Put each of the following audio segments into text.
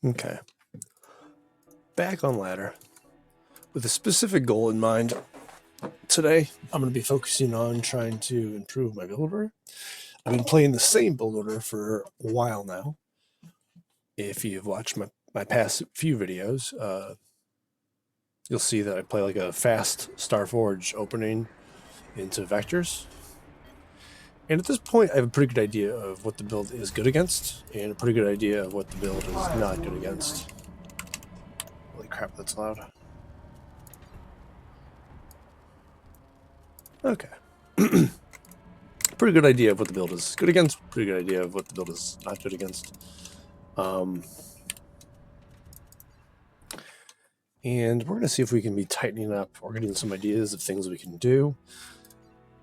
Okay. Back on ladder. With a specific goal in mind, today I'm going to be focusing on trying to improve my build order. I've been playing the same build order for a while now. If you've watched my past few videos, you'll see that I play like a fast Starforge opening into vectors. And at this point, I have a pretty good idea of what the build is good against, and a pretty good idea of what the build is not good against. Holy crap, that's loud. Okay. Pretty good idea of what the build is good against, pretty good idea of what the build is not good against. And we're going to see if we can be tightening up or getting some ideas of things we can do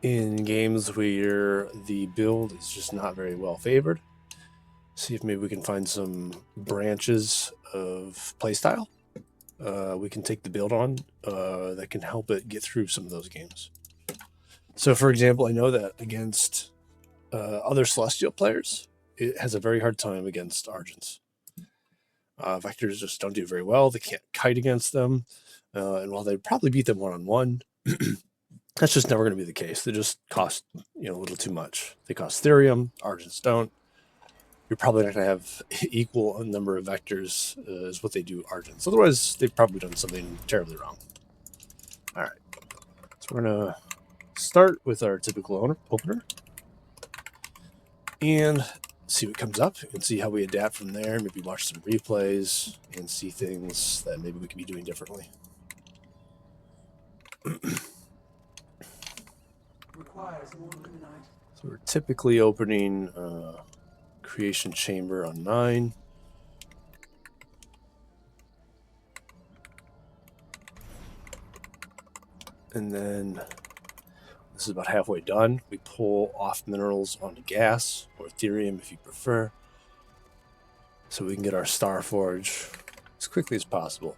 in games where the build is just not very well favored. See if maybe we can find some branches of playstyle we can take the build on that can help it get through some of those games. So, for example, I know that against other Celestial players, it has a very hard time against Argents. Vectors just don't do very well. They can't kite against them. And while they probably beat them one-on-one, that's just never going to be the case. They just cost a little too much. They cost Therium. Argents don't. You're probably not going to have equal number of vectors as what they do Argents. Otherwise, they've probably done something terribly wrong. All right. So we're going to start with our typical opener and see what comes up and see how we adapt from there. Maybe watch some replays and see things that maybe we could be doing differently. So we're typically opening Creation Chamber on 9. And then this is about halfway done. We pull off minerals onto gas or Therium if you prefer, so we can get our Starforge as quickly as possible.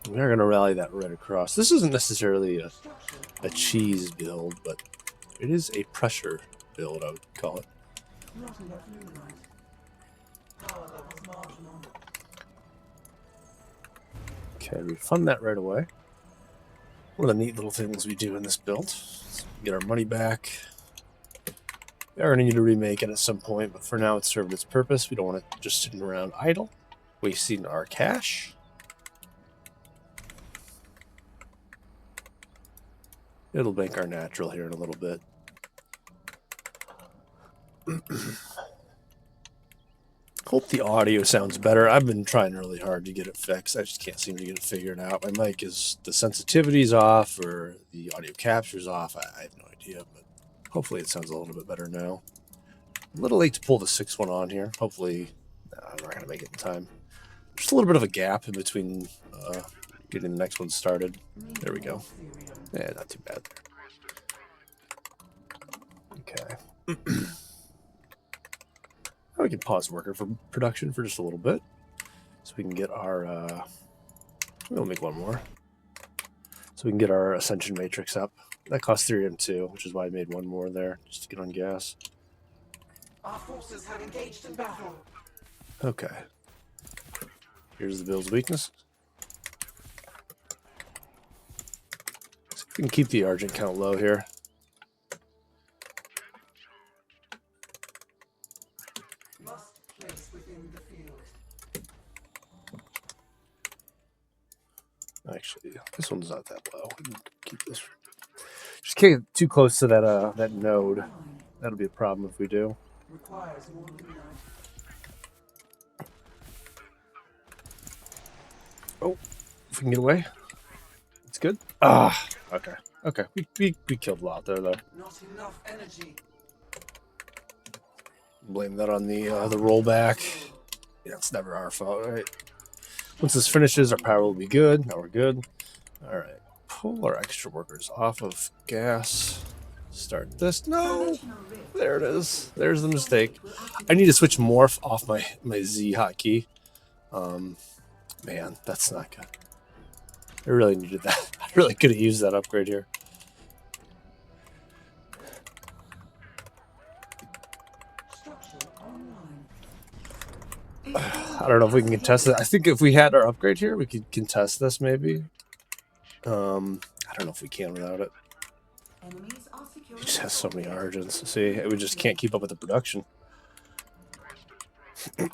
We are going to rally that right across. This isn't necessarily a cheese build, but it is a pressure build, I would call it. Okay, we fund that right away. One of the neat little things we do in this build is get our money back. We are going to need to remake it at some point, but for now it's served its purpose. We don't want it just sitting around idle, wasting our cash. It'll make our natural here in a little bit. Hope the audio sounds better. I've been trying really hard to get it fixed. I just can't seem to get it figured out. My mic is, the sensitivity's off or the audio capture's off. I have no idea, but hopefully it sounds a little bit better now. A little late to pull the 6th one on here. Hopefully, I'm not going to make it in time. Just a little bit of a gap in between getting the next one started. There we go. Yeah, not too bad. Okay. We can pause worker for production for just a little bit, so we can get our. We'll make one more, so we can get our Ascension Matrix up. That costs Therium too, which is why I made one more there just to get on gas. Our forces have engaged in battle. Okay. Here's the build's weakness. So we can keep the Argent count low here. Actually, this one's not that low. We can keep this. Just can't get too close to that node. That'll be a problem if we do. Oh, if we can get away, it's good. Ah, okay. We killed a lot there, though. Not enough energy. Blame that on the rollback. Yeah, it's never our fault, right? Once this finishes, our power will be good. Now we're good. All right. Pull our extra workers off of gas. Start this. No! There it is. There's the mistake. I need to switch morph off my Z hotkey. Man, that's not good. I really needed that. I really could have used that upgrade here. I don't know if we can contest it. I think if we had our upgrade here, we could contest this maybe. I don't know if we can without it. He just has so many origins. See, we just can't keep up with the production. I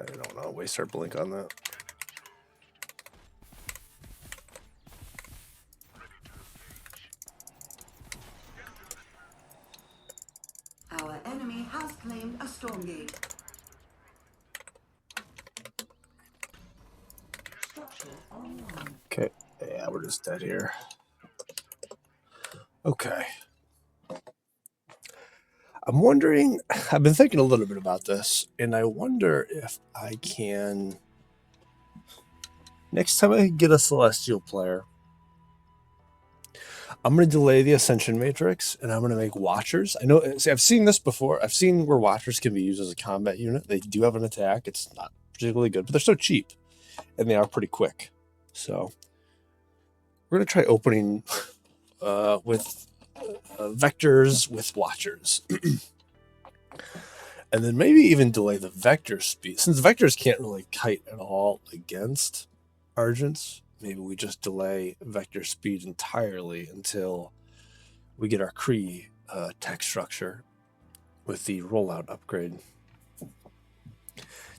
don't know. Waste our blink on that. Our enemy has claimed a Stormgate. Okay. Yeah, we're just dead here. Okay. I'm wondering, I've been thinking a little bit about this, and I wonder if I can, next time I get a Celestial player, I'm going to delay the Ascension Matrix, and I'm going to make Watchers. I know, see, I've seen this before. I've seen where Watchers can be used as a combat unit. They do have an attack. It's not particularly good, but they're so cheap, and they are pretty quick. So we're going to try opening with Vectors with Watchers. And then maybe even delay the Vector speed. Since Vectors can't really kite at all against Argents, maybe we just delay Vector speed entirely until we get our Kree tech structure with the rollout upgrade.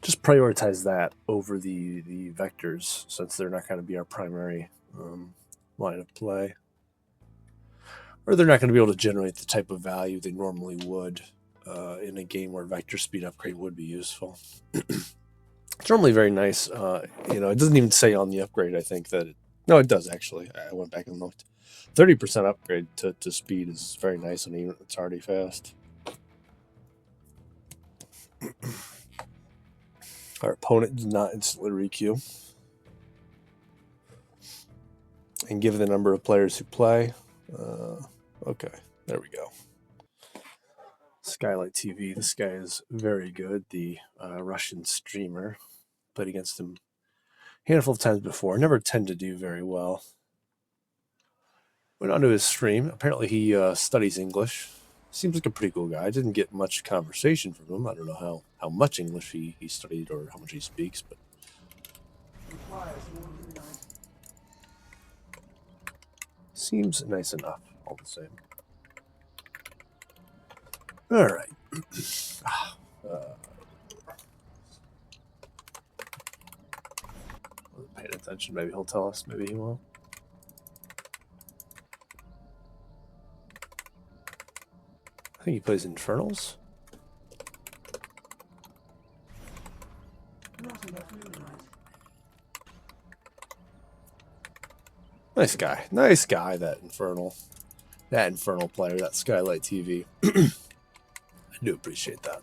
Just prioritize that over the Vectors, since they're not going to be our primary line of play. Or they're not going to be able to generate the type of value they normally would in a game where Vector speed upgrade would be useful. It's normally very nice. You know, it doesn't even say on the upgrade, I think, that... No, it does, actually. I went back and looked. 30% upgrade to speed is very nice on a unit that's already fast. Our opponent did not instantly requeue. And give the number of players who play. Okay, there we go. Skylight TV. This guy is very good. The Russian streamer. Played against him a handful of times before. Never tend to do very well. Went onto his stream. Apparently he studies English. Seems like a pretty cool guy. I didn't get much conversation from him. I don't know how much English he studied or how much he speaks, but... Seems nice enough, all the same. All right. Paying attention. Maybe he'll tell us. Maybe he won't. I think he plays Infernals. Nice guy. Nice guy, that Infernal player, that Skylight TV. I do appreciate that.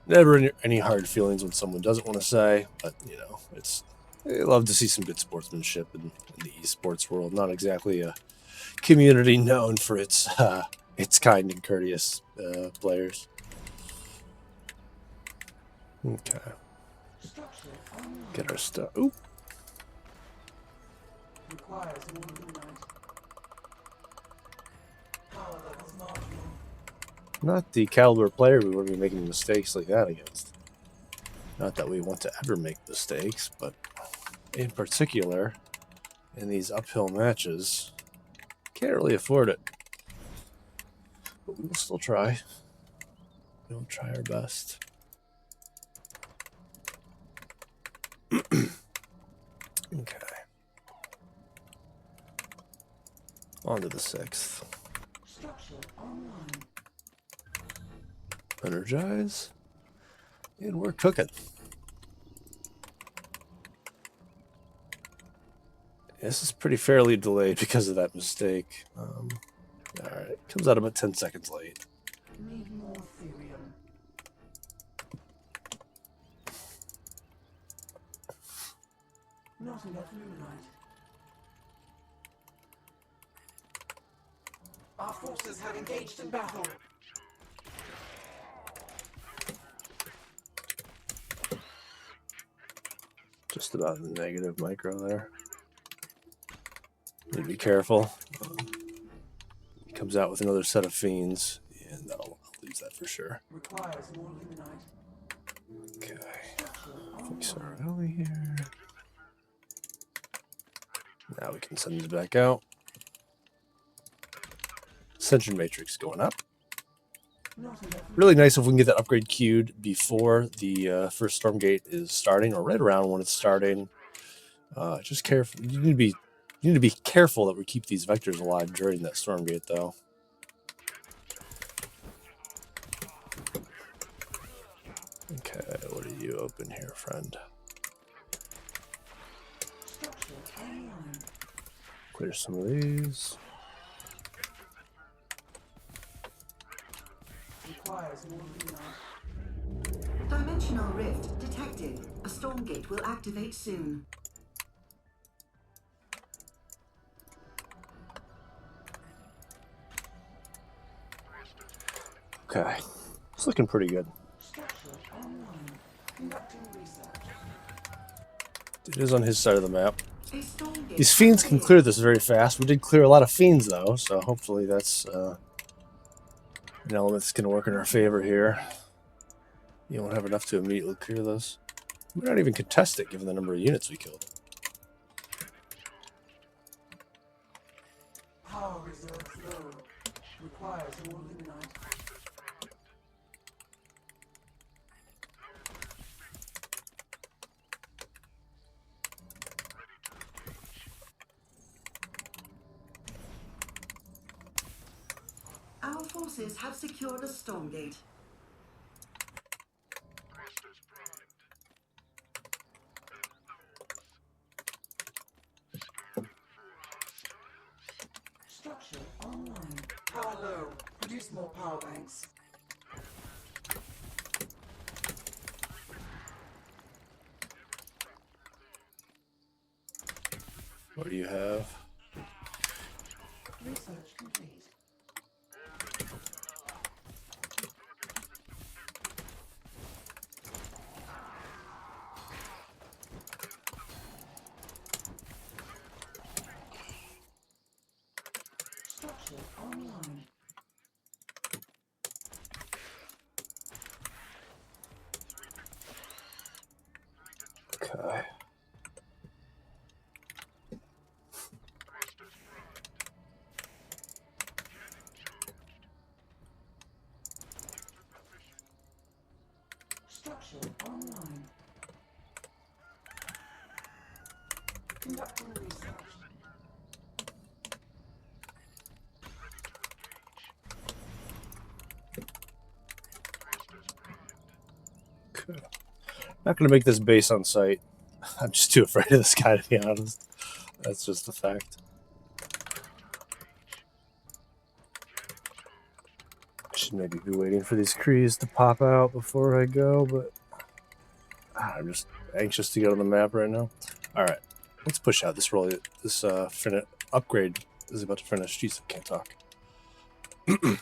Never any hard feelings when someone doesn't want to say, but, you know, I love to see some good sportsmanship in the esports world. Not exactly a community known for its kind and courteous players. Okay. Get our stuff. Ooh. Not the caliber player we would be making mistakes like that against. Not that we want to ever make mistakes, but in particular, in these uphill matches, can't really afford it. But we'll still try. We'll try our best. Okay. On to the 6th. Energize. And we're cooking. This is pretty fairly delayed because of that mistake. Alright, comes out about 10 seconds late. Need more Therium. Not enough Luminite. Our forces have engaged in battle. Just about a negative micro there. Need to be careful. He comes out with another set of fiends, and I'll lose that for sure. Requires more luminite. Okay. Fix our alley here. Now we can send these back out. Ascension Matrix going up. Really nice if we can get that upgrade queued before the first Stormgate is starting, or right around when it's starting. Just careful. You need to be careful that we keep these vectors alive during that Stormgate, though. Okay, what do you open here, friend? Clear some of these. Dimensional rift detected. A Stormgate will activate soon. Okay, it's looking pretty good. It is on his side of the map. These fiends can clear this very fast. We did clear a lot of fiends, though, so hopefully that's an element that's going to work in our favor here. You won't have enough to immediately clear those. We might not even contest it, given the number of units we killed. Power reserves low. Requires more luminite. Our forces have secured a Stormgate. Structure online. Power low. Produce more power banks. What do you have? Research complete. Structure online. Okay. Structure online. Conducting research. Okay. Not going to make this base on site. I'm just too afraid of this guy, to be honest. That's just a fact. Should maybe be waiting for these Krees to pop out before I go, but I'm just anxious to get on the map right now. All right, let's push out this roll. This upgrade is about to finish. Jeez, I can't talk. Research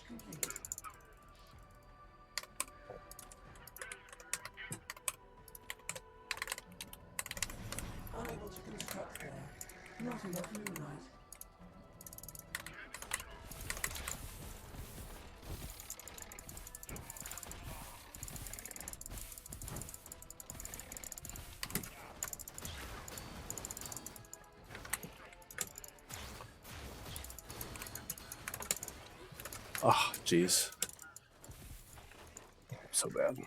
complete. Unable to construct there. Not enough luminite. Oh, jeez. So bad.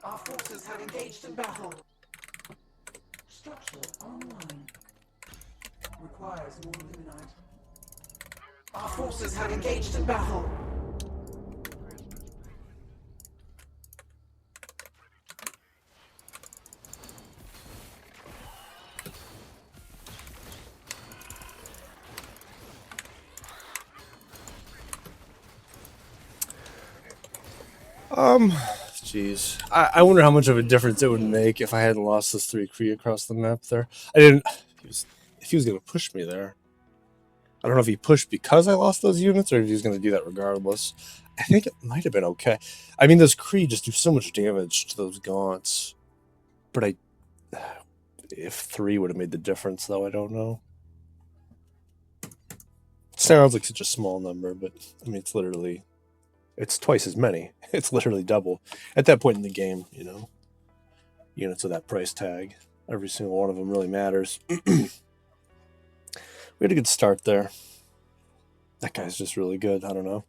Our forces have engaged in battle. Structure online. Requires more luminite. Our forces have engaged in battle. Jeez. I wonder how much of a difference it would make if I hadn't lost those 3 Kree across the map there. I didn't. If he was going to push me there. I don't know if he pushed because I lost those units or if he was going to do that regardless. I think it might have been okay. I mean, those Kree just do so much damage to those gaunts. But if 3 would have made the difference, though, I don't know. Sounds like such a small number, but I mean, it's twice as many. It's literally double. At that point in the game, you know, units of that price tag, every single one of them really matters. We had a good start there. That guy's just really good. I don't know.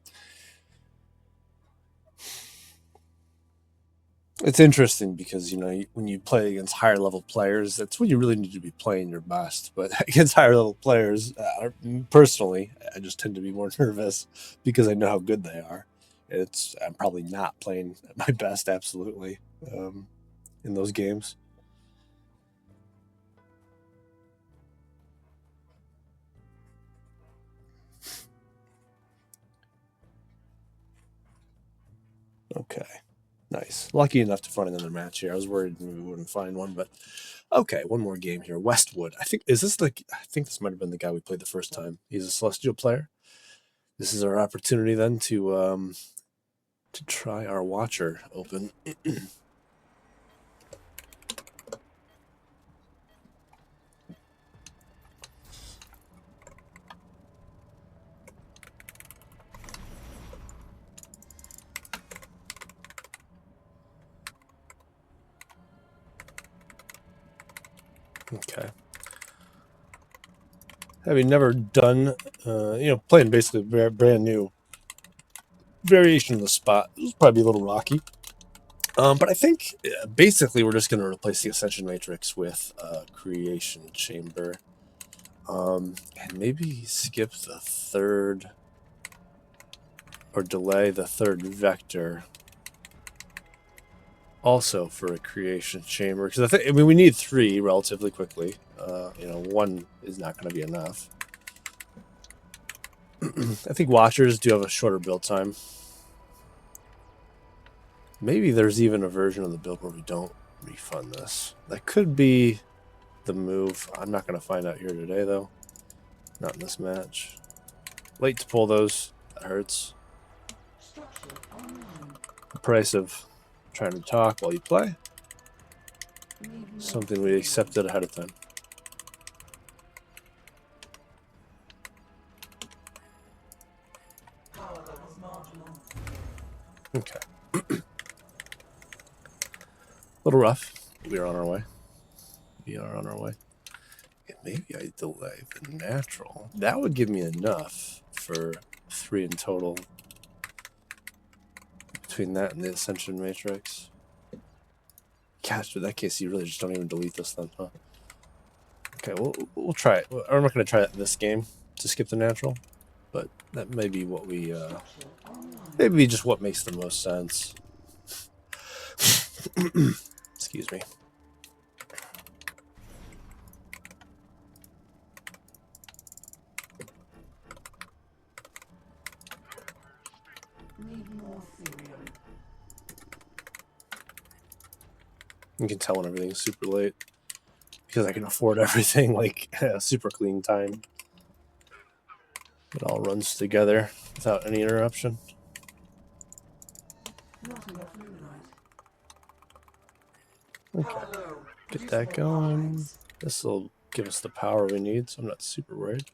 It's interesting because, you know, when you play against higher level players, that's when you really need to be playing your best. But against higher level players, personally, I just tend to be more nervous because I know how good they are. I'm probably not playing at my best, absolutely, in those games. Okay. Nice. Lucky enough to find another match here. I was worried we wouldn't find one, but okay, one more game here. Westwood. I think this might have been the guy we played the first time. He's a Celestial player. This is our opportunity then to try our Watcher open. Okay. Having never done, playing basically a brand new variation of the spot, it was probably a little rocky. But I think basically we're just going to replace the Ascension Matrix with Creation Chamber. And maybe skip the third, or delay the third vector also for a Creation Chamber, because we need 3 relatively quickly. 1 is not going to be enough. I think Watchers do have a shorter build time. Maybe there's even a version of the build where we don't refund this. That could be the move. I'm not going to find out here today, though. Not in this match. Late to pull those. That hurts. The price of trying to talk while you play. Something we accepted ahead of time. Okay. A little rough. We are on our way. And maybe I delay the natural. That would give me enough for 3 in total. Between that and the Ascension Matrix. Gosh, in that case, you really just don't even delete this then, huh? Okay, we'll try it. I'm not going to try it in this game to skip the natural, but that may be what we, maybe just what makes the most sense. Excuse me. You can tell when everything's super late because I can afford everything like super clean time. It all runs together without any interruption. Okay, get that going. This will give us the power we need, so I'm not super worried.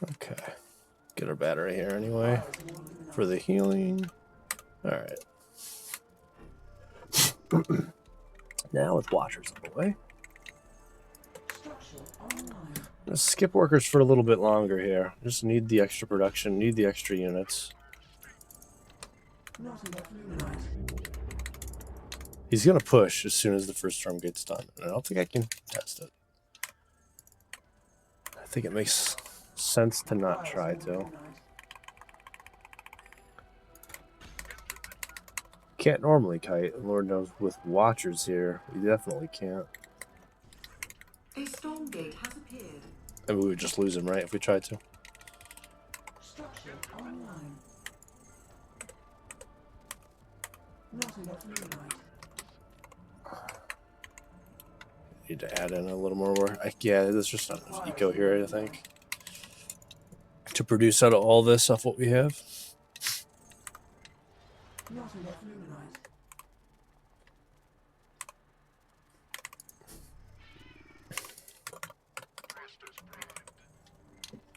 Okay, get our battery here anyway for the healing. All right. Now with Watchers on the way. Let's skip workers for a little bit longer here. Just need the extra production, need the extra units. He's going to push as soon as the first Stormgate's done. And I don't think I can test it. I think it makes sense to not try to. Can't normally kite. Lord knows with Watchers here, we definitely can't. A Stormgate has appeared. And we would just lose him, right, if we tried to? add in a little more work. Yeah, there's just not enough eco here, I think, to produce out of all this off what we have. Not enough luminite.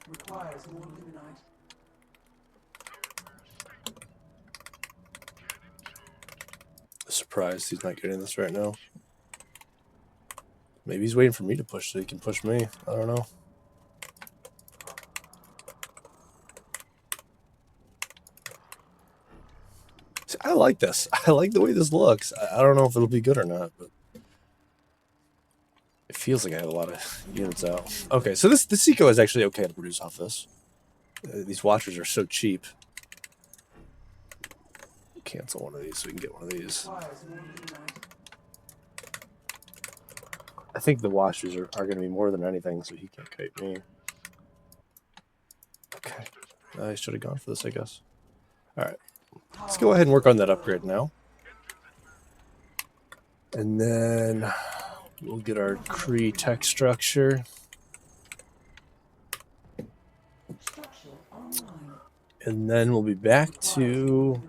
Requires more luminite. Surprised he's not getting this right now. Maybe he's waiting for me to push so he can push me. I don't know. See, I like this. I like the way this looks. I don't know if it'll be good or not, but it feels like I have a lot of units out. Okay, so this eco is actually okay to produce off this. These watchers are so cheap. Cancel one of these so we can get one of these. Requires more luminite. I think the watchers are going to be more than anything, so he can't kite me. Okay. I should have gone for this, I guess. Alright. Let's go ahead and work on that upgrade now. And then we'll get our Cree tech structure. Structure online. And then we'll be back to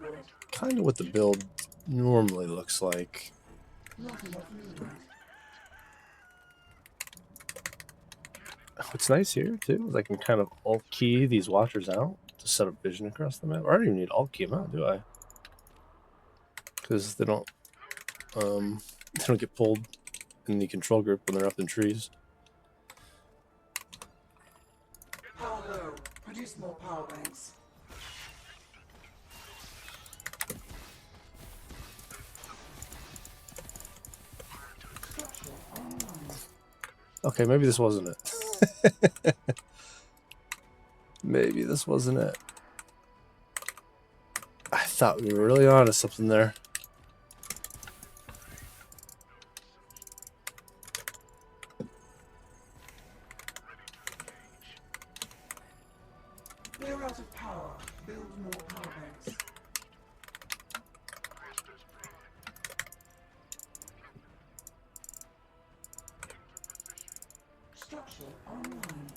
kind of what the build normally looks like. Not enough luminite. What's nice here, too, is I can kind of alt-key these watchers out to set up vision across the map. I don't even need alt-key them out, do I? Because they don't get pulled in the control group when they're up in trees. Power low. Produce more power banks. Structure online. Okay, maybe this wasn't it. Maybe this wasn't it. I thought we were really onto something there. We're out of power. Build more power banks. Structure online.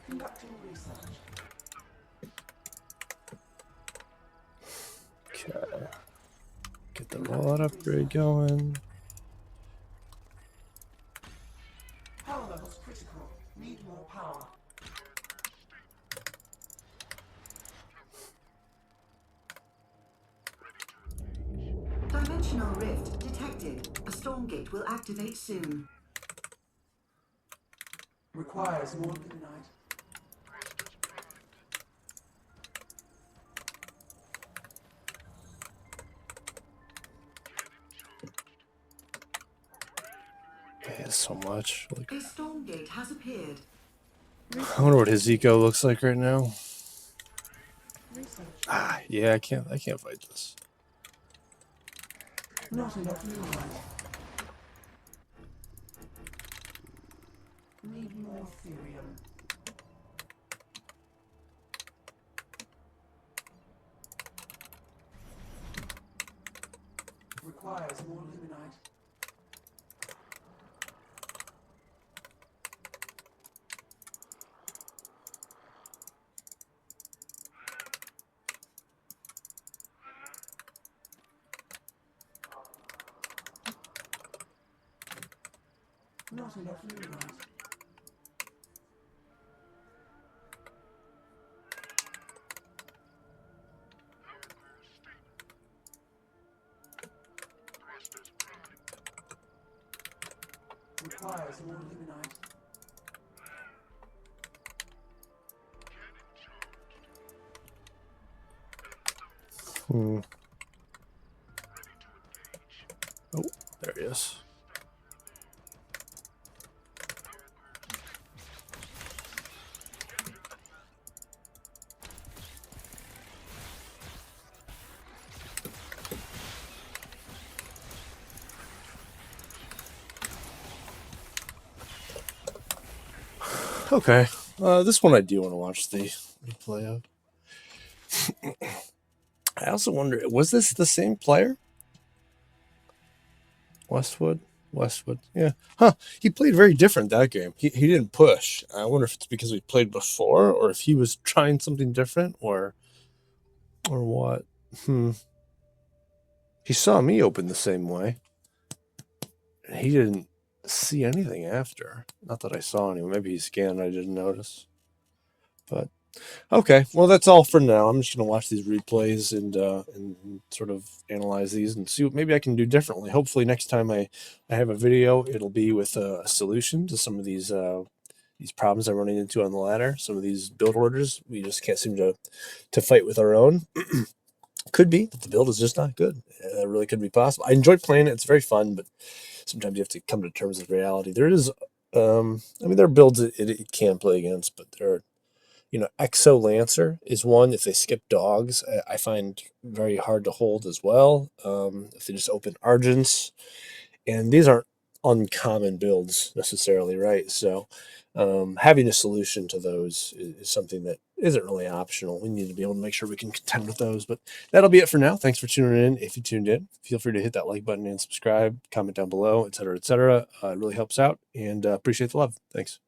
Conducting research. Okay. Get the rollout upgrade going. Power levels critical. Need more power. Dimensional rift detected. A Stormgate will activate soon. Requires more luminite. Man, so much. Like, A Stormgate has appeared. I wonder what his eco looks like right now. Research. Ah, yeah, I can't fight this. Not enough luminite. Need more therium. Requires more luminite. Not enough luminite. Requires more luminite. Hmm. Oh, there he is. Okay, this one I do want to watch the replay of. I also wonder, was this the same player? Westwood? Westwood. Yeah. Huh. He played very different that game. He didn't push. I wonder if it's because we played before or if he was trying something different or what. Hmm. He saw me open the same way. He didn't see anything after. Not that I saw anyone. Maybe he scanned. I didn't notice. But okay, well that's all for now. I'm just gonna watch these replays and sort of analyze these and see what maybe I can do differently. Hopefully next time I have a video, it'll be with a solution to some of these problems I'm running into on the ladder. Some of these build orders we just can't seem to fight with our own. Could be that the build is just not good. It really could be possible. I enjoy playing it. It's very fun, but sometimes you have to come to terms with reality. There is, I mean, there are builds it can play against, but there are, Exo Lancer is one. If they skip dogs, I find very hard to hold as well. If they just open Argents, and these aren't uncommon builds necessarily, right? So having a solution to those is something that isn't really optional. We need to be able to make sure we can contend with those. But that'll be it for now. Thanks for tuning in. If you tuned in, feel free to hit that like button and subscribe, comment down below, etc., etc. It really helps out, and appreciate the love. Thanks.